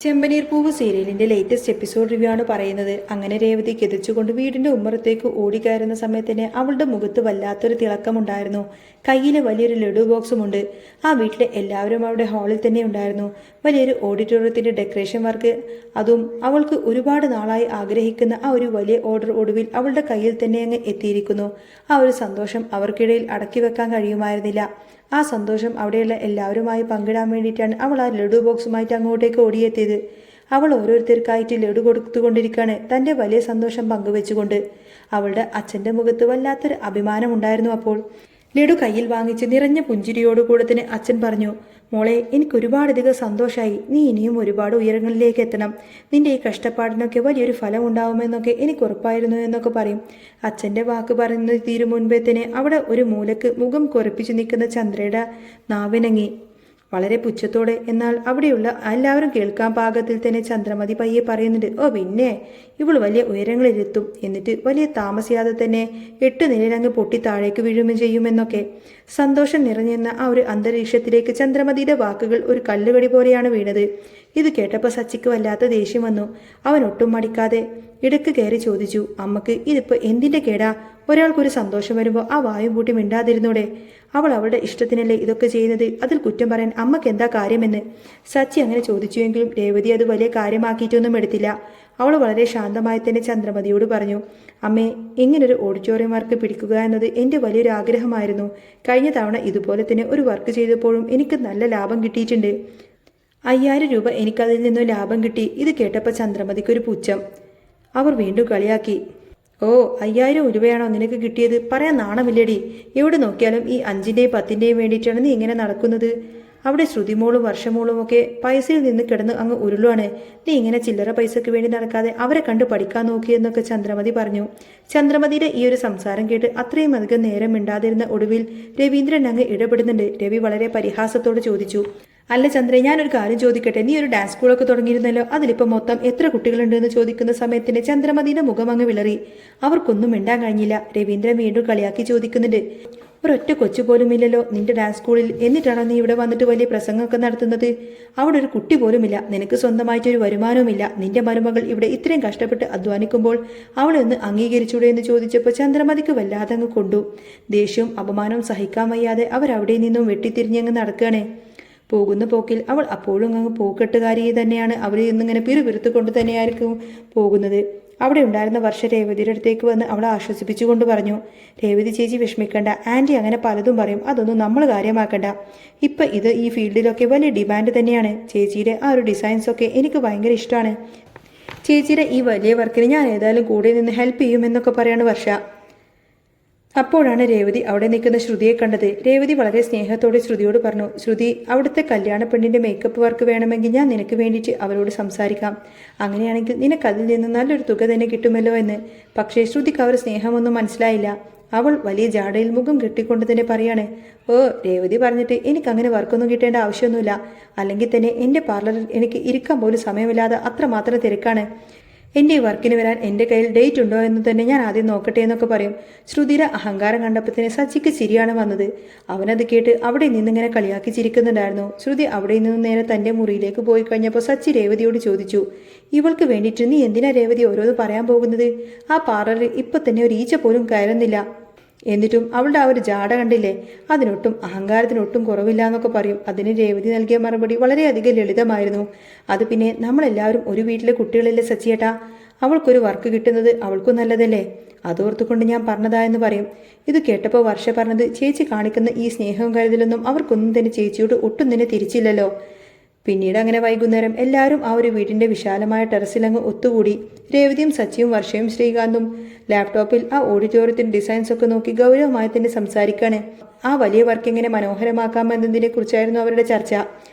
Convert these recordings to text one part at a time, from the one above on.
ചെമ്പനീർ പൂവ് സീരിയലിന്റെ latest episode review ആണ് പറയുന്നത്. അങ്ങനെ രേവതി കിതച്ചുകൊണ്ട് വീടിന്റെ ഉമ്മറത്തേക്ക് ഓടിക്കയറുന്ന സമയത്തിന് അവളുടെ മുഖത്ത് വല്ലാത്തൊരു തിളക്കമുണ്ടായിരുന്നു. കയ്യിൽ വലിയൊരു ലഡു ബോക്സുമുണ്ട്. ആ വീട്ടിലെ എല്ലാവരും അവിടെ ഹാളിൽ തന്നെ ഉണ്ടായിരുന്നു. വലിയൊരു ഓഡിറ്റോറിയത്തിന്റെ ഡെക്കറേഷൻ വർക്ക്, അതും അവൾക്ക് ഒരുപാട് നാളായി ആഗ്രഹിക്കുന്ന ആ ഒരു വലിയ ഓർഡർ ഒടുവിൽ അവളുടെ കയ്യിൽ തന്നെ അങ്ങ് എത്തിയിരിക്കുന്നു. ആ ഒരു സന്തോഷം അവർക്കിടയിൽ അടക്കി വെക്കാൻ കഴിയുമായിരുന്നില്ല. ആ സന്തോഷം അവിടെയുള്ള എല്ലാവരുമായി പങ്കിടാൻ വേണ്ടിയിട്ടാണ് അവൾ ആ ലഡു ബോക്സുമായിട്ട് അങ്ങോട്ടേക്ക് ഓടിയെത്തിയത്. അവൾ ഓരോരുത്തർക്കായിട്ട് ലഡു കൊടുത്തുകൊണ്ടിരിക്കുകയാണ്, തൻ്റെ വലിയ സന്തോഷം പങ്കുവെച്ചുകൊണ്ട്. അവളുടെ അച്ഛൻ്റെ മുഖത്ത് വല്ലാത്തൊരു അഭിമാനമുണ്ടായിരുന്നു അപ്പോൾ. ലഡു കയ്യിൽ വാങ്ങിച്ച് നിറഞ്ഞ പുഞ്ചിരിയോടുകൂടെ തന്നെ അച്ഛൻ പറഞ്ഞു, മോളെ, എനിക്ക് ഒരുപാടധികം സന്തോഷമായി. നീ ഇനിയും ഒരുപാട് ഉയരങ്ങളിലേക്ക് എത്തണം. നിന്റെ ഈ കഷ്ടപ്പാടിനൊക്കെ വലിയൊരു ഫലം ഉണ്ടാവുമെന്നൊക്കെ എനിക്ക് ഉറപ്പായിരുന്നു എന്നൊക്കെ പറയും. അച്ഛൻ്റെ വാക്ക് പറയുന്നത് തീരും മുൻപേ തന്നെ അവിടെ ഒരു മൂലക്ക് മുഖം കുറിപ്പിച്ചു നിൽക്കുന്ന ചന്ദ്രയുടെ നാവിനങ്ങി. വളരെ പുച്ഛത്തോടെ, എന്നാൽ അവിടെയുള്ള എല്ലാവരും കേൾക്കാൻ പാകത്തിൽ തന്നെ ചന്ദ്രമതി പയ്യെ പറയുന്നുണ്ട്, ഓ പിന്നെ ഇവൾ വലിയ ഉയരങ്ങളിലെത്തും, എന്നിട്ട് വലിയ താമസിയാതെ തന്നെ 8 നിലയിലങ്ങ് പൊട്ടി താഴേക്ക് വീഴുകയും ചെയ്യുമെന്നൊക്കെ. സന്തോഷം നിറഞ്ഞെന്ന ആ ഒരു അന്തരീക്ഷത്തിലേക്ക് ചന്ദ്രമതിയുടെ വാക്കുകൾ ഒരു കല്ലുകടി പോലെയാണ് വീണത്. ഇത് കേട്ടപ്പോൾ സച്ചിക്ക് വല്ലാത്ത ദേഷ്യം വന്നു. അവൻ ഒട്ടും മടിക്കാതെ ഇടക്ക് കയറി ചോദിച്ചു, അമ്മക്ക് ഇതിപ്പോൾ എന്തിൻ്റെ കേടാ? ഒരാൾക്കൊരു സന്തോഷം വരുമ്പോൾ ആ വായും പൂട്ടി മിണ്ടാതിരുന്നൂടെ? അവൾ അവളുടെ ഇഷ്ടത്തിനല്ലേ ഇതൊക്കെ ചെയ്യുന്നത്, അതിൽ കുറ്റം പറയാൻ അമ്മക്ക് എന്താ കാര്യമെന്ന് സച്ചി അങ്ങനെ ചോദിച്ചുവെങ്കിലും രേവതി അത് വലിയ കാര്യമാക്കിയിട്ടൊന്നും എടുത്തില്ല. അവൾ വളരെ ശാന്തമായി തന്നെ ചന്ദ്രമതിയോട് പറഞ്ഞു, അമ്മേ, ഇങ്ങനൊരു ഓഡിറ്റോറിയം വർക്ക് പിടിക്കുക എന്നത് എൻ്റെ വലിയൊരു ആഗ്രഹമായിരുന്നു. കഴിഞ്ഞ തവണ ഇതുപോലെ തന്നെ ഒരു വർക്ക് ചെയ്തപ്പോഴും എനിക്ക് നല്ല ലാഭം കിട്ടിയിട്ടുണ്ട്. 5000 രൂപ എനിക്കതിൽ നിന്നും ലാഭം കിട്ടി. ഇത് കേട്ടപ്പോൾ ചന്ദ്രമതിക്കൊരു പുച്ഛം. അവർ വീണ്ടും കളിയാക്കി, ഓ 5000 രൂപയാണോ നിനക്ക് കിട്ടിയത്? പറയാൻ നാണമില്ലടി. എവിടെ നോക്കിയാലും ഈ 5ൻ്റെയും 10ൻ്റെയും വേണ്ടിയിട്ടാണ് നീ ഇങ്ങനെ നടക്കുന്നത്. അവിടെ ശ്രുതിമോളും വർഷമോളും ഒക്കെ പൈസയിൽ നിന്ന് കിടന്ന് അങ്ങ് ഉരുളുവാണ്. നീ ഇങ്ങനെ ചില്ലറ പൈസക്ക് വേണ്ടി നടക്കാതെ അവരെ കണ്ട് പഠിക്കാൻ നോക്കിയെന്നൊക്കെ ചന്ദ്രമതി പറഞ്ഞു. ചന്ദ്രമതിയുടെ ഈ ഒരു സംസാരം കേട്ട് അത്രയും അധികം നേരം മിണ്ടാതിരുന്ന ഒടുവിൽ രവീന്ദ്രൻ അങ്ങ് ഇടപെടുന്നുണ്ട്. രവി വളരെ പരിഹാസത്തോട് ചോദിച്ചു, അല്ല ചന്ദ്ര, ഞാനൊരു കാര്യം ചോദിക്കട്ടെ, നീ ഒരു ഡാൻസ് സ്കൂളൊക്കെ തുടങ്ങിയിരുന്നല്ലോ, അതിലിപ്പോൾ മൊത്തം എത്ര കുട്ടികളുണ്ട് എന്ന് ചോദിക്കുന്ന സമയത്തിന് ചന്ദ്രമതിയുടെ മുഖം അങ്ങ് വിളറി. അവർക്കൊന്നും മിണ്ടാൻ കഴിഞ്ഞില്ല. രവീന്ദ്രൻ വീണ്ടും കളിയാക്കി ചോദിക്കുന്നുണ്ട്, ഒരൊറ്റ കൊച്ചു പോലും ഇല്ലല്ലോ നിന്റെ ഡാൻസ് സ്കൂളിൽ, എന്നിട്ടാണോ നീ ഇവിടെ വന്നിട്ട് വലിയ പ്രസംഗമൊക്കെ നടത്തുന്നത്? അവിടെ ഒരു കുട്ടി പോലുമില്ല, നിനക്ക് സ്വന്തമായിട്ടൊരു വരുമാനവുമില്ല. നിന്റെ മരുമകൾ ഇവിടെ ഇത്രയും കഷ്ടപ്പെട്ട് അധ്വാനിക്കുമ്പോൾ അവളെ ഒന്ന് അംഗീകരിച്ചൂടെ എന്ന് ചോദിച്ചപ്പോൾ ചന്ദ്രമതിക്ക് വല്ലാതെ അങ്ങ് കൊണ്ടു. ദേഷ്യവും അപമാനവും സഹിക്കാൻ വയ്യാതെ അവരവിടെ നിന്നും വെട്ടിത്തിരിഞ്ഞങ്ങ് നടക്കുകയാണ്. പോകുന്ന പോക്കിൽ അവൾ അപ്പോഴും അങ്ങ് പോക്കെട്ടുകാരി തന്നെയാണ്. അവരിൽ നിന്നിങ്ങനെ പിറുപിറുത്തുകൊണ്ട് തന്നെയായിരിക്കും പോകുന്നത്. അവിടെ ഉണ്ടായിരുന്ന വർഷ രേവതിയുടെ അടുത്തേക്ക് വന്ന് അവളെ ആശ്വസിപ്പിച്ചുകൊണ്ട് പറഞ്ഞു, രേവതി ചേച്ചി വിഷമിക്കണ്ട, ആൻറ്റി അങ്ങനെ പലതും പറയും, അതൊന്നും നമ്മൾ കാര്യമാക്കണ്ട. ഇപ്പം ഇത് ഈ ഫീൽഡിലൊക്കെ വലിയ ഡിമാൻഡ് തന്നെയാണ്. ചേച്ചിയുടെ ആ ഒരു ഡിസൈൻസൊക്കെ എനിക്ക് ഭയങ്കര ഇഷ്ടമാണ്. ചേച്ചിയുടെ ഈ വലിയ വർക്കിന് ഞാൻ ഏതായാലും കൂടെ നിന്ന് ഹെൽപ്പ് ചെയ്യുമെന്നൊക്കെ പറയാണ് വർഷ. അപ്പോഴാണ് രേവതി അവിടെ നിൽക്കുന്ന ശ്രുതിയെ കണ്ടത്. രേവതി വളരെ സ്നേഹത്തോടെ ശ്രുതിയോട് പറഞ്ഞു, ശ്രുതി, അവിടുത്തെ കല്യാണ പെണ്ണിൻ്റെ മേക്കപ്പ് വർക്ക് വേണമെങ്കിൽ ഞാൻ നിനക്ക് വേണ്ടിയിട്ട് അവരോട് സംസാരിക്കാം. അങ്ങനെയാണെങ്കിൽ നിനക്കതിൽ നിന്ന് നല്ലൊരു തുക തന്നെ കിട്ടുമല്ലോ എന്ന്. പക്ഷേ ശ്രുതിക്ക് അവർ സ്നേഹമൊന്നും മനസ്സിലായില്ല. അവൾ വലിയ ജാടയിൽ മുഖം കെട്ടിക്കൊണ്ട് തന്നെ പറയാണ്, ഓ, രേവതി പറഞ്ഞിട്ട് എനിക്കങ്ങനെ വർക്കൊന്നും കിട്ടേണ്ട ആവശ്യമൊന്നുമില്ല. അല്ലെങ്കിൽ തന്നെ എൻ്റെ പാർലറിൽ എനിക്ക് ഇരിക്കാൻ പോലും സമയമില്ലാതെ അത്രമാത്രം തിരക്കാണ്. എൻ്റെ ഈ വർക്കിന് വരാൻ എൻ്റെ കയ്യിൽ ഡേറ്റ് ഉണ്ടോ എന്ന് തന്നെ ഞാൻ ആദ്യം നോക്കട്ടെ എന്നൊക്കെ പറയും. ശ്രുതിയുടെ അഹങ്കാരം കണ്ടപ്പത്തിന് സച്ചിക്ക് ചിരിയാണ് വന്നത്. അവനത് കേട്ട് അവിടെ നിന്നിങ്ങനെ കളിയാക്കി ചിരിക്കുന്നുണ്ടായിരുന്നു. ശ്രുതി അവിടെ നിന്ന് നേരെ തൻ്റെ മുറിയിലേക്ക് പോയി കഴിഞ്ഞപ്പോൾ സച്ചി രേവതിയോട് ചോദിച്ചു, ഇവൾക്ക് വേണ്ടിയിട്ട് നീ എന്തിനാ രേവതി ഓരോന്ന് പറയാൻ പോകുന്നത്? ആ പാർലറിൽ ഇപ്പം തന്നെ ഒരു ഈച്ച പോലും കയറുന്നില്ല. എന്നിട്ടും അവളുടെ ആ ഒരു ജാട കണ്ടില്ലേ, അതിനൊട്ടും അഹങ്കാരത്തിനൊട്ടും കുറവില്ല എന്നൊക്കെ പറയും. അതിന് രേവതി നൽകിയ മറുപടി വളരെയധികം ലളിതമായിരുന്നു. അത് പിന്നെ നമ്മളെല്ലാവരും ഒരു വീട്ടിലെ കുട്ടികളല്ലേ സച്ചിയേട്ടാ, അവൾക്കൊരു വർക്ക് കിട്ടുന്നത് അവൾക്കും നല്ലതല്ലേ, അതോർത്തുകൊണ്ട് ഞാൻ പറഞ്ഞതാ എന്ന് പറയും. ഇത് കേട്ടപ്പോൾ വർഷ പറഞ്ഞത്, ചേച്ചി കാണിക്കുന്ന ഈ സ്നേഹവും കരുതലൊന്നും അവർക്കൊന്നും തന്നെ ചേച്ചിയോട് ഒട്ടും തന്നെ തിരിച്ചില്ലല്ലോ. പിന്നീട് അങ്ങനെ വൈകുന്നേരം എല്ലാവരും ആ ഒരു വീടിൻ്റെ വിശാലമായ ടെറസിലങ്ങ് ഒത്തുകൂടി. രേവതിയും സച്ചിയും വർഷയും ശ്രീകാന്തും ലാപ്ടോപ്പിൽ ആ ഓഡിറ്റോറിയത്തിൻ്റെ ഡിസൈൻസ് ഒക്കെ നോക്കി ഗൗരവമായി തന്നെ സംസാരിക്കാണ്. ആ വലിയ വർക്ക് എങ്ങനെ മനോഹരമാക്കാമെന്നതിനെ കുറിച്ചായിരുന്നു അവരുടെ ചർച്ച.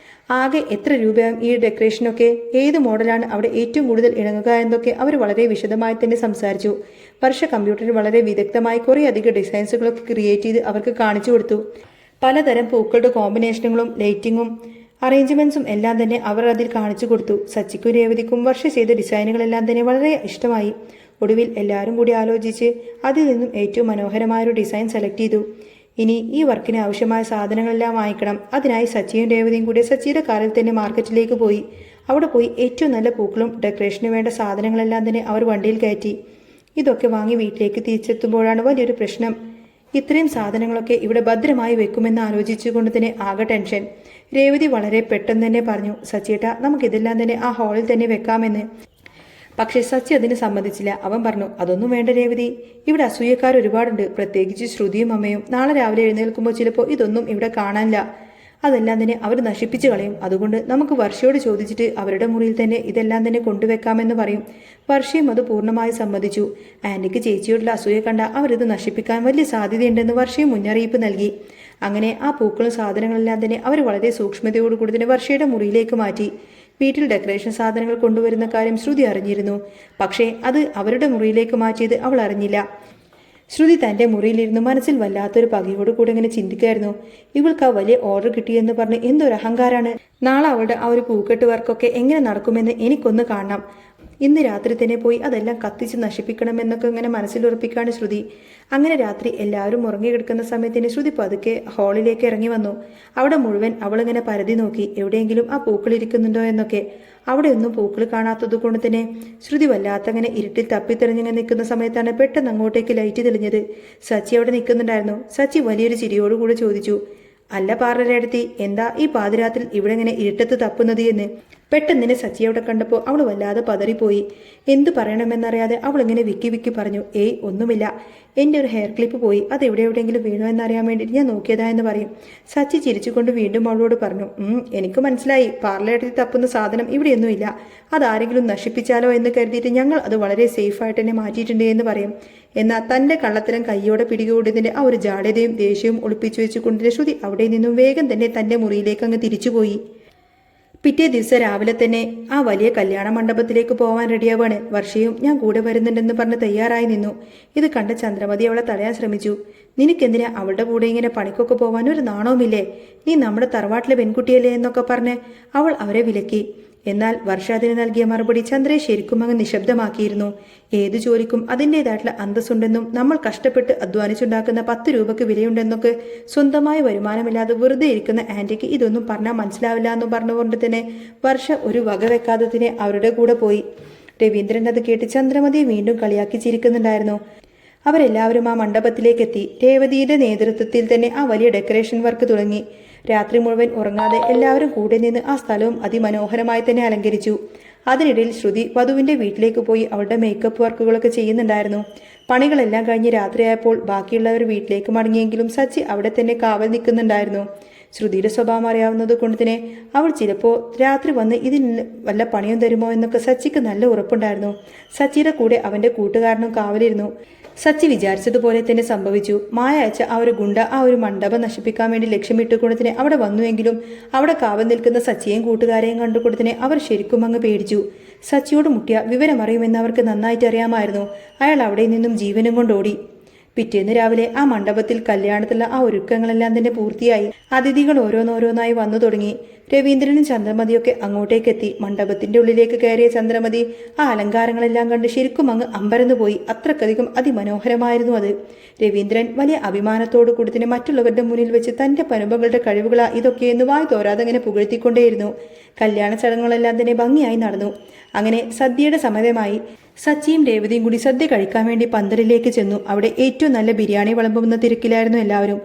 ആകെ എത്ര രൂപയാകും ഈ ഡെക്കറേഷനൊക്കെ, ഏത് മോഡലാണ് അവിടെ ഏറ്റവും കൂടുതൽ ഇണങ്ങുക എന്നൊക്കെ അവർ വളരെ വിശദമായി തന്നെ സംസാരിച്ചു. വർഷ കമ്പ്യൂട്ടറിൽ വളരെ വിദഗ്ധമായി കുറേ അധികം ഡിസൈൻസുകളൊക്കെ ക്രിയേറ്റ് ചെയ്ത് അവർക്ക് കാണിച്ചു കൊടുത്തു. പലതരം പൂക്കളുടെ കോമ്പിനേഷനുകളും ലൈറ്റിങ്ങും അറേഞ്ച്മെൻറ്റ്സും എല്ലാം തന്നെ അവർ അതിൽ കാണിച്ചു കൊടുത്തു. സച്ചിക്കും രേവതിക്കും വർഷ ചെയ്ത ഡിസൈനുകളെല്ലാം തന്നെ വളരെ ഇഷ്ടമായി. ഒടുവിൽ എല്ലാവരും കൂടി ആലോചിച്ച് അതിൽ നിന്നും ഏറ്റവും മനോഹരമായൊരു ഡിസൈൻ സെലക്ട് ചെയ്തു. ഇനി ഈ വർക്കിന് ആവശ്യമായ സാധനങ്ങളെല്ലാം വാങ്ങിക്കണം. അതിനായി സച്ചിയും രേവതിയും കൂടി സച്ചിയുടെ കാറിൽ തന്നെ മാർക്കറ്റിലേക്ക് പോയി. അവിടെ പോയി ഏറ്റവും നല്ല പൂക്കളും ഡെക്കറേഷന് വേണ്ട സാധനങ്ങളെല്ലാം തന്നെ അവർ വണ്ടിയിൽ കയറ്റി. ഇതൊക്കെ വാങ്ങി വീട്ടിലേക്ക് തിരിച്ചെത്തുമ്പോഴാണ് വലിയൊരു പ്രശ്നം. ഇത്രയും സാധനങ്ങളൊക്കെ ഇവിടെ ഭദ്രമായി വെക്കുമെന്ന് ആലോചിച്ചുകൊണ്ട് തന്നെ ആകെ ടെൻഷൻ. രേവതി വളരെ പെട്ടെന്ന് തന്നെ പറഞ്ഞു, സച്ചിയേട്ടാ നമുക്കിതെല്ലാം തന്നെ ആ ഹാളിൽ തന്നെ വെക്കാമെന്ന്. പക്ഷേ സച്ചി അതിന് സമ്മതിച്ചില്ല. അവൻ പറഞ്ഞു, അതൊന്നും വേണ്ട രേവതി, ഇവിടെ അസൂയക്കാർ ഒരുപാടുണ്ട്, പ്രത്യേകിച്ച് ശ്രുതിയും അമ്മയും. നാളെ രാവിലെ എഴുന്നേൽക്കുമ്പോൾ ചിലപ്പോൾ ഇതൊന്നും ഇവിടെ കാണാനില്ല. അതെല്ലാം തന്നെ അവർ നശിപ്പിച്ചു കളയും. അതുകൊണ്ട് നമുക്ക് വർഷയോട് ചോദിച്ചിട്ട് അവരുടെ മുറിയിൽ തന്നെ ഇതെല്ലാം തന്നെ കൊണ്ടുവെക്കാമെന്ന് പറയും. വർഷയും അത് പൂർണ്ണമായി സമ്മതിച്ചു. ആന്റിക്ക് ചേച്ചിയോടുള്ള അസൂയ കണ്ട അവരിത് നശിപ്പിക്കാൻ വലിയ സാധ്യതയുണ്ടെന്ന് വർഷയും മുന്നറിയിപ്പ് നൽകി. അങ്ങനെ ആ പൂക്കളും സാധനങ്ങളെല്ലാം തന്നെ അവർ വളരെ സൂക്ഷ്മതയോടുകൂടി തന്നെ വർഷയുടെ മുറിയിലേക്ക് മാറ്റി. വീട്ടിൽ ഡെക്കറേഷൻ സാധനങ്ങൾ കൊണ്ടുവരുന്ന കാര്യം ശ്രുതി അറിഞ്ഞിരുന്നു. പക്ഷേ അത് അവരുടെ മുറിയിലേക്ക് മാറ്റിയത് അവൾ അറിഞ്ഞില്ല. ശ്രുതി തൻ്റെ മുറിയിലിരുന്ന് മനസ്സിൽ വല്ലാത്തൊരു പകയോട് കൂടെ ഇങ്ങനെ ചിന്തിക്കായിരുന്നു. ഇവൾക്ക് ആ വലിയ ഓർഡർ കിട്ടിയെന്ന് പറഞ്ഞ് എന്തൊരു അഹങ്കാരാണ്. നാളെ അവളുടെ ആ ഒരു പൂക്കെട്ട് വർക്കൊക്കെ എങ്ങനെ നടക്കുമെന്ന് എനിക്കൊന്ന് കാണണം. ഇന്ന് രാത്രി തന്നെ പോയി അതെല്ലാം കത്തിച്ച് നശിപ്പിക്കണമെന്നൊക്കെ ഇങ്ങനെ മനസ്സിലുറപ്പിക്കാണ് ശ്രുതി. അങ്ങനെ രാത്രി എല്ലാവരും ഉറങ്ങിക്കിടക്കുന്ന സമയത്തിന് ശ്രുതി പതുക്കെ ഹാളിലേക്ക് ഇറങ്ങി വന്നു. അവിടെ മുഴുവൻ അവളിങ്ങനെ പരതി നോക്കി, എവിടെയെങ്കിലും ആ പൂക്കൾ ഇരിക്കുന്നുണ്ടോ എന്നൊക്കെ. അവിടെ ഒന്നും പൂക്കൾ കാണാത്തത് കൊണ്ട് തന്നെ ശ്രുതി വല്ലാത്തങ്ങനെ ഇരുട്ടിൽ തപ്പിത്തെറിഞ്ഞിങ്ങനെ നിൽക്കുന്ന സമയത്താണ് പെട്ടെന്ന് അങ്ങോട്ടേക്ക് ലൈറ്റ് തെളിഞ്ഞത്. സച്ചി അവിടെ നിൽക്കുന്നുണ്ടായിരുന്നു. സച്ചി വലിയൊരു ചിരിയോടുകൂടെ ചോദിച്ചു, അല്ല പാർലറെടുത്തി, എന്താ ഈ പാതിരാത്രിൽ ഇവിടെ ഇങ്ങനെ ഇരുട്ടത്ത് തപ്പുന്നത് എന്ന്. പെട്ടെന്നിനെ സച്ചി അവിടെ കണ്ടപ്പോൾ അവൾ വല്ലാതെ പതറിപ്പോയി. എന്തു പറയണമെന്നറിയാതെ അവൾ ഇങ്ങനെ വിക്കി വിക്കി പറഞ്ഞു, ഏയ് ഒന്നുമില്ല, എൻ്റെ ഒരു ഹെയർ ക്ലിപ്പ് പോയി, അത് എവിടെയെങ്കിലും വീണോ എന്നറിയാൻ വേണ്ടി ഞാൻ നോക്കിയതാ എന്ന് പറയും. സച്ചി ചിരിച്ചുകൊണ്ട് വീണ്ടും അവളോട് പറഞ്ഞു, എനിക്ക് മനസ്സിലായി, പാർലറെടുത്തി തപ്പുന്ന സാധനം ഇവിടെയൊന്നുമില്ല, അതാരെങ്കിലും നശിപ്പിച്ചാലോ എന്ന് കരുതിയിട്ട് ഞങ്ങൾ അത് വളരെ സേഫായിട്ട് തന്നെ മാറ്റിയിട്ടുണ്ട് എന്ന് പറയും. എന്നാൽ തൻ്റെ കള്ളത്തരം കയ്യോടെ പിടികൂടിയതിൻ്റെ ആ ഒരു ജാഡ്യതയും ദേഷ്യവും ഒളിപ്പിച്ചു വെച്ചുകൊണ്ട് ശ്രുതി അവിടെ നിന്നും വേഗം തന്നെ തൻ്റെ മുറിയിലേക്ക് അങ്ങ് തിരിച്ചുപോയി. പിറ്റേ ദിവസം രാവിലെ തന്നെ ആ വലിയ കല്യാണ മണ്ഡപത്തിലേക്ക് പോകാൻ റെഡിയാവാണ്. വർഷയും ഞാൻ കൂടെ വരുന്നുണ്ടെന്ന് പറഞ്ഞ് തയ്യാറായി നിന്നു. ഇത് കണ്ട ചന്ദ്രമതി അവളെ തടയാൻ ശ്രമിച്ചു. നിനക്കെന്തിനാ അവളുടെ കൂടെ ഇങ്ങനെ പണിക്കൊക്കെ പോകാൻ ഒരു നാണവുമില്ലേ? നീ നമ്മുടെ തറവാട്ടിലെ പെൺകുട്ടിയല്ലേ എന്നൊക്കെ പറഞ്ഞ് അവൾ അവരെ വിലക്കി. എന്നാൽ വർഷ അതിന് നൽകിയ മറുപടി ചന്ദ്രയെ ശരിക്കും അങ്ങ് നിശബ്ദമാക്കിയിരുന്നു. ഏതു ജോലിക്കും അതിൻ്റെതായിട്ടുള്ള അന്തസ്സുണ്ടെന്നും നമ്മൾ കഷ്ടപ്പെട്ട് അധ്വാനിച്ചുണ്ടാക്കുന്ന 10 രൂപയ്ക്ക് വിലയുണ്ടെന്നൊക്കെ സ്വന്തമായ വരുമാനമില്ലാതെ വെറുതെ ഇരിക്കുന്ന ആന്റിക്ക് ഇതൊന്നും പറഞ്ഞാൽ മനസ്സിലാവില്ല എന്നും പറഞ്ഞുകൊണ്ട് തന്നെ വർഷ ഒരു വക വെക്കാതെ തന്നെ അവരുടെ കൂടെ പോയി. രവീന്ദ്രൻ അത് കേട്ട് ചന്ദ്രമതിയെ വീണ്ടും കളിയാക്കി ചിരിക്കുന്നുണ്ടായിരുന്നു. അവരെല്ലാവരും ആ മണ്ഡപത്തിലേക്ക് എത്തി. രേവതിയുടെ നേതൃത്വത്തിൽ തന്നെ ആ വലിയ ഡെക്കറേഷൻ വർക്ക് തുടങ്ങി. രാത്രി മുഴുവൻ ഉറങ്ങാതെ എല്ലാവരും കൂടെ നിന്ന് ആ സ്ഥലവും അതിമനോഹരമായി തന്നെ അലങ്കരിച്ചു. അതിനിടയിൽ ശ്രുതി വധുവിൻ്റെ വീട്ടിലേക്ക് പോയി അവളുടെ മേക്കപ്പ് വർക്കുകളൊക്കെ ചെയ്യുന്നുണ്ടായിരുന്നു. പണികളെല്ലാം കഴിഞ്ഞ് രാത്രിയായപ്പോൾ ബാക്കിയുള്ളവർ വീട്ടിലേക്ക് മടങ്ങിയെങ്കിലും സച്ചി അവിടെ തന്നെ കാവൽ നിൽക്കുന്നുണ്ടായിരുന്നു. ശ്രുതിയുടെ സ്വഭാവം അറിയാവുന്നത് കൊണ്ട് തന്നെ അവൾ ചിലപ്പോൾ രാത്രി വന്ന് ഇതിന് വല്ല പണിയും തരുമോ എന്നൊക്കെ സച്ചിക്ക് നല്ല ഉറപ്പുണ്ടായിരുന്നു. സച്ചിയുടെ കൂടെ അവൻ്റെ കൂട്ടുകാരനും കാവലിരുന്നു. സച്ചി വിചാരിച്ചതുപോലെ തന്നെ സംഭവിച്ചു. മായ അയച്ച ആ ഒരു ഗുണ്ട ആ ഒരു മണ്ഡപം നശിപ്പിക്കാൻ വേണ്ടി ലക്ഷ്യമിട്ടുകൊണ്ട് തന്നെ അവിടെ വന്നുവെങ്കിലും അവിടെ കാവൽ നിൽക്കുന്ന സച്ചിയെയും കൂട്ടുകാരെയും കണ്ടുകൊണ്ട് തന്നെ അവർ ശരിക്കും അങ്ങ് പേടിച്ചു. സച്ചിയോട് മുട്ടിയ വിവരമറിയുമെന്ന് അവർക്ക് നന്നായിട്ട് അറിയാമായിരുന്നു. അയാൾ അവിടെ നിന്നും ജീവനും കൊണ്ടോടി. പിറ്റേന്ന് രാവിലെ ആ മണ്ഡപത്തിൽ കല്യാണത്തിലുള്ള ആ ഒരുക്കങ്ങളെല്ലാം തന്നെ പൂർത്തിയായി. അതിഥികൾ ഓരോന്നോരോന്നായി വന്നു തുടങ്ങി. രവീന്ദ്രനും ചന്ദ്രമതിയൊക്കെ അങ്ങോട്ടേക്കെത്തി. മണ്ഡപത്തിന്റെ ഉള്ളിലേക്ക് കയറിയ ചന്ദ്രമതി ആ അലങ്കാരങ്ങളെല്ലാം കണ്ട് ശരിക്കും അങ്ങ് അമ്പരന്നു പോയി. അത്രക്കധികം അതിമനോഹരമായിരുന്നു അത്. രവീന്ദ്രൻ വലിയ അഭിമാനത്തോടു കൂടി തന്നെ മറ്റുള്ളവരുടെ മുന്നിൽ വെച്ച് തന്റെ പരമ്പകളുടെ കഴിവുകളാ ഇതൊക്കെയെന്ന് വായി തോരാതെ അങ്ങനെ പുകഴ്ത്തിക്കൊണ്ടേയിരുന്നു. കല്യാണ ചടങ്ങുകളെല്ലാം തന്നെ ഭംഗിയായി നടന്നു. അങ്ങനെ സദ്യയുടെ സമയമായി. സച്ചിയും രേവതിയും കൂടി സദ്യ കഴിക്കാൻ വേണ്ടി പന്തലിലേക്ക് ചെന്നു. അവിടെ ഏറ്റവും നല്ല ബിരിയാണി വിളമ്പുന്ന തിരക്കിലായിരുന്നു എല്ലാവരും.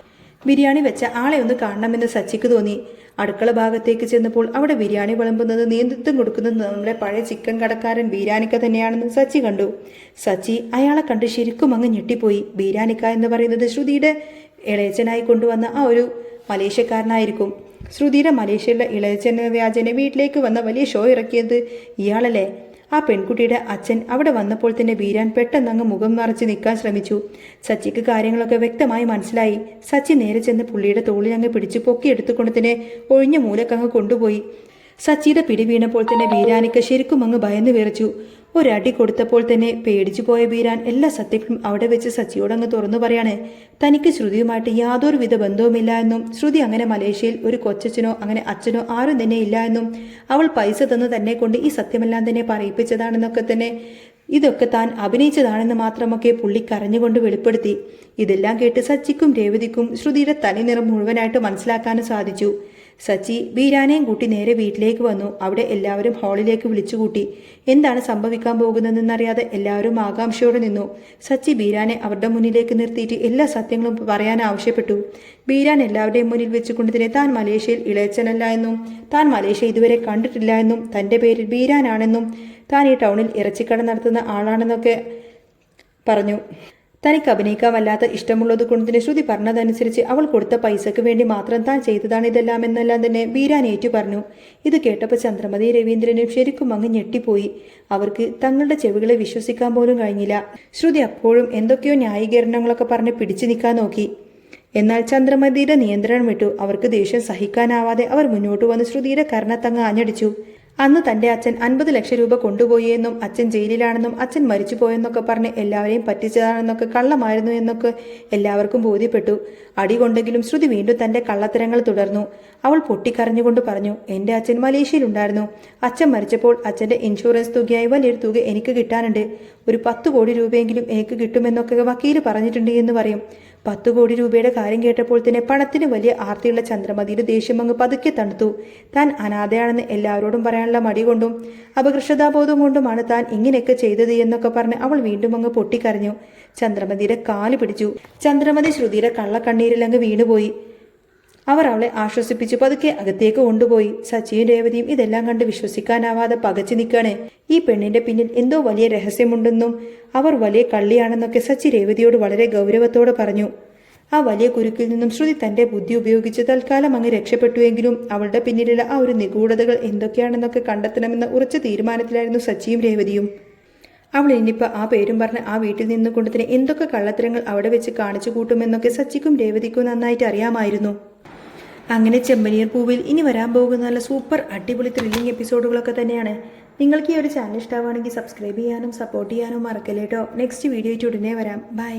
ബിരിയാണി വെച്ച ആളെ ഒന്ന് കാണണമെന്ന് സച്ചിക്ക് തോന്നി. അടുക്കള ഭാഗത്തേക്ക് ചെന്നപ്പോൾ അവിടെ ബിരിയാണി വിളമ്പുന്നത് നേതൃത്വം കൊടുക്കുന്നത് നമ്മുടെ പഴയ ചിക്കൻ കടക്കാരൻ ബീരാനിക്ക തന്നെയാണെന്ന് സച്ചി കണ്ടു. സച്ചി അയാളെ കണ്ട് ശരിക്കും അങ്ങ് ഞെട്ടിപ്പോയി. ബീരാനിക്ക എന്ന് പറയുന്നത് ശ്രുതിയുടെ ഇളയച്ചനായി കൊണ്ടുവന്ന ആ ഒരു മലേഷ്യക്കാരനായിരിക്കും. ശ്രുതിയുടെ മലേഷ്യയിലെ ഇളയച്ചൻ വ്യാജനെ വീട്ടിലേക്ക് വന്ന വലിയ ഷോ ഇറക്കിയത് ഇയാളല്ലേ? ആ പെൺകുട്ടിയുടെ അച്ഛൻ അവിടെ വന്നപ്പോൾ തന്നെ ബീരാൻ പെട്ടെന്ന് അങ്ങ് മുഖം മറച്ച് നിൽക്കാൻ ശ്രമിച്ചു. സച്ചിക്ക് കാര്യങ്ങളൊക്കെ വ്യക്തമായി മനസ്സിലായി. സച്ചി നേരെ ചെന്ന് പുള്ളിയുടെ തോളിൽ അങ്ങ് പിടിച്ച് പൊക്കിയെടുത്തുകൊണ്ട് തന്നെ ഒഴിഞ്ഞ മൂലക്കങ്ങ് കൊണ്ടുപോയി. സച്ചിയുടെ പിടി വീണപ്പോൾ തന്നെ ബീരാനിക്ക് ശരിക്കും അങ്ങ് ഭയന്ന് വിറച്ചു. ഒരടി കൊടുത്തപ്പോൾ തന്നെ പേടിച്ചു പോയ ബീരാൻ എല്ലാ സത്യങ്ങളും അവിടെ വെച്ച് സച്ചിയോടങ്ങ് തുറന്നു പറയാണ്. തനിക്ക് ശ്രുതിയുമായിട്ട് യാതൊരുവിധ ബന്ധവുമില്ല എന്നും ശ്രുതി അങ്ങനെ മലേഷ്യയിൽ ഒരു കൊച്ചച്ഛനോ അങ്ങനെ അച്ഛനോ ആരും തന്നെ ഇല്ല എന്നും അവൾ പൈസ തന്നു തന്നെ കൊണ്ട് ഈ സത്യമെല്ലാം തന്നെ പറയിപ്പിച്ചതാണെന്നൊക്കെ തന്നെ ഇതൊക്കെ താൻ അഭിനയിച്ചതാണെന്ന് മാത്രമൊക്കെ പുള്ളി കരഞ്ഞുകൊണ്ട് വെളിപ്പെടുത്തി. ഇതെല്ലാം കേട്ട് സച്ചിക്കും രേവതിക്കും ശ്രുതിയുടെ തനിനിറം മുഴുവനായിട്ട് മനസ്സിലാക്കാനും സാധിച്ചു. സച്ചി ബീരാനെയും കൂട്ടി നേരെ വീട്ടിലേക്ക് വന്നു. അവിടെ എല്ലാവരും ഹാളിലേക്ക് വിളിച്ചുകൂട്ടി. എന്താണ് സംഭവിക്കാൻ പോകുന്നതെന്നറിയാതെ എല്ലാവരും ആകാംക്ഷയോടെ നിന്നു. സച്ചി ബീരാനെ അവരുടെ മുന്നിലേക്ക് നിർത്തിയിട്ട് എല്ലാ സത്യങ്ങളും പറയാൻ ആവശ്യപ്പെട്ടു. ബീരാൻ എല്ലാവരുടെയും മുന്നിൽ വെച്ചുകൊണ്ട് തന്നെ താൻ മലേഷ്യയിൽ ഇളയച്ചനല്ല എന്നും താൻ മലേഷ്യ ഇതുവരെ കണ്ടിട്ടില്ല എന്നും തൻ്റെ പേരിൽ ബീരാനാണെന്നും താൻ ഈ ടൗണിൽ ഇറച്ചിക്കട നടത്തുന്ന ആളാണെന്നൊക്കെ പറഞ്ഞു. തനിക്ക് അഭിനയിക്കാൻ വല്ലാത്ത ഇഷ്ടമുള്ളത് കൊണ്ട് തന്നെ ശ്രുതി പറഞ്ഞതനുസരിച്ച് അവൾ കൊടുത്ത പൈസക്ക് വേണ്ടി മാത്രം താൻ ചെയ്തതാണ് ഇതെല്ലാം എന്നെല്ലാം തന്നെ ബീരാൻ ഏറ്റു പറഞ്ഞു. ഇത് കേട്ടപ്പോൾ ചന്ദ്രമതി രവീന്ദ്രനും ശരിക്കും അങ്ങ് ഞെട്ടിപ്പോയി. അവർക്ക് തങ്ങളുടെ ചെവികളെ വിശ്വസിക്കാൻ പോലും കഴിഞ്ഞില്ല. ശ്രുതി അപ്പോഴും എന്തൊക്കെയോ ന്യായീകരണങ്ങളൊക്കെ പറഞ്ഞ് പിടിച്ചു നിൽക്കാൻ നോക്കി. എന്നാൽ ചന്ദ്രമതിയുടെ നിയന്ത്രണം വിട്ടു. അവർക്ക് ദേഷ്യം സഹിക്കാനാവാതെ അവർ മുന്നോട്ട് വന്ന് ശ്രുതിയുടെ കർണത്തങ്ങ് ആഞ്ഞടിച്ചു. അന്ന് തന്റെ അച്ഛൻ 50 ലക്ഷം രൂപ കൊണ്ടുപോയി എന്നും അച്ഛൻ ജയിലിലാണെന്നും അച്ഛൻ മരിച്ചു പോയെന്നൊക്കെ പറഞ്ഞ് എല്ലാവരെയും പറ്റിച്ചതാണെന്നൊക്കെ കള്ളമായിരുന്നു എന്നൊക്കെ എല്ലാവർക്കും ബോധ്യപ്പെട്ടു. അടി കൊണ്ടെങ്കിലും ശ്രുതി വീണ്ടും തന്റെ കള്ളത്തരങ്ങൾ തുടർന്നു. അവൾ പൊട്ടിക്കരഞ്ഞുകൊണ്ട് പറഞ്ഞു, എന്റെ അച്ഛൻ മലേഷ്യയിലുണ്ടായിരുന്നു. അച്ഛൻ മരിച്ചപ്പോൾ അച്ഛന്റെ ഇൻഷുറൻസ് തുകയായി വലിയൊരു തുക എനിക്ക് കിട്ടാനുണ്ട്. ഒരു 10 കോടി രൂപയെങ്കിലും എനിക്ക് കിട്ടുമെന്നൊക്കെ വക്കീല് പറഞ്ഞിട്ടുണ്ട് എന്ന് പറയും. 10 കോടി രൂപയുടെ കാര്യം കേട്ടപ്പോൾ തന്നെ പണത്തിന് വലിയ ആർത്തിയുള്ള ചന്ദ്രമതിയുടെ ദേഷ്യം അങ്ങ് പതുക്കെ തണുത്തു. താൻ അനാഥയാണെന്ന് എല്ലാവരോടും പറയാനുള്ള മടി കൊണ്ടും അപകർഷതാബോധം കൊണ്ടുമാണ് താൻ ഇങ്ങനെയൊക്കെ ചെയ്തത് എന്നൊക്കെ പറഞ്ഞ് അവൾ വീണ്ടും അങ്ങ് പൊട്ടിക്കരഞ്ഞു. ചന്ദ്രമതിയുടെ കാല് പിടിച്ചു. ചന്ദ്രമതി ശ്രുതിയുടെ കള്ളക്കണ്ണീരിൽ അങ്ങ് വീണുപോയി. അവർ അവളെ ആശ്വസിപ്പിച്ച് പതുക്കെ അകത്തേക്ക് കൊണ്ടുപോയി. സച്ചിയും രേവതിയും ഇതെല്ലാം കണ്ട് വിശ്വസിക്കാനാവാതെ പകച്ചു നിൽക്കാണ്. ഈ പെണ്ണിന്റെ പിന്നിൽ എന്തോ വലിയ രഹസ്യമുണ്ടെന്നും അവർ വലിയ കള്ളിയാണെന്നൊക്കെ സച്ചി രേവതിയോട് വളരെ ഗൗരവത്തോടെ പറഞ്ഞു. ആ വലിയ കുരുക്കിൽ നിന്നും ശ്രുതി തന്റെ ബുദ്ധി ഉപയോഗിച്ച് തൽക്കാലം അങ്ങ് രക്ഷപ്പെട്ടുവെങ്കിലും അവളുടെ പിന്നിലുള്ള ആ ഒരു നിഗൂഢതകൾ എന്തൊക്കെയാണെന്നൊക്കെ കണ്ടെത്തണമെന്ന ഉറച്ച തീരുമാനത്തിലായിരുന്നു സച്ചിയും രേവതിയും. അവൾ ഇനിയിപ്പോൾ ആ പേരും പറഞ്ഞ് ആ വീട്ടിൽ നിന്നുകൊണ്ട് തന്നെ എന്തൊക്കെ കള്ളത്തരങ്ങൾ അവിടെ വെച്ച് കാണിച്ചു കൂട്ടുമെന്നൊക്കെ സച്ചിക്കും രേവതിക്കും നന്നായിട്ട് അറിയാമായിരുന്നു. അങ്ങനെ ചെമ്പനീർ പൂവിൽ ഇനി വരാൻ പോകുന്ന നല്ല സൂപ്പർ അടിപൊളി ത്രില്ലിംഗ് എപ്പിസോഡുകളൊക്കെ തന്നെയാണ്. നിങ്ങൾക്ക് ഈ ഒരു ചാനൽ ഇഷ്ടമാണെങ്കിൽ സബ്സ്ക്രൈബ് ചെയ്യാനും സപ്പോർട്ട് ചെയ്യാനും മറക്കല്ലേട്ടോ. നെക്സ്റ്റ് വീഡിയോ ആയിട്ട് ഉടനെ വരാം. ബൈ.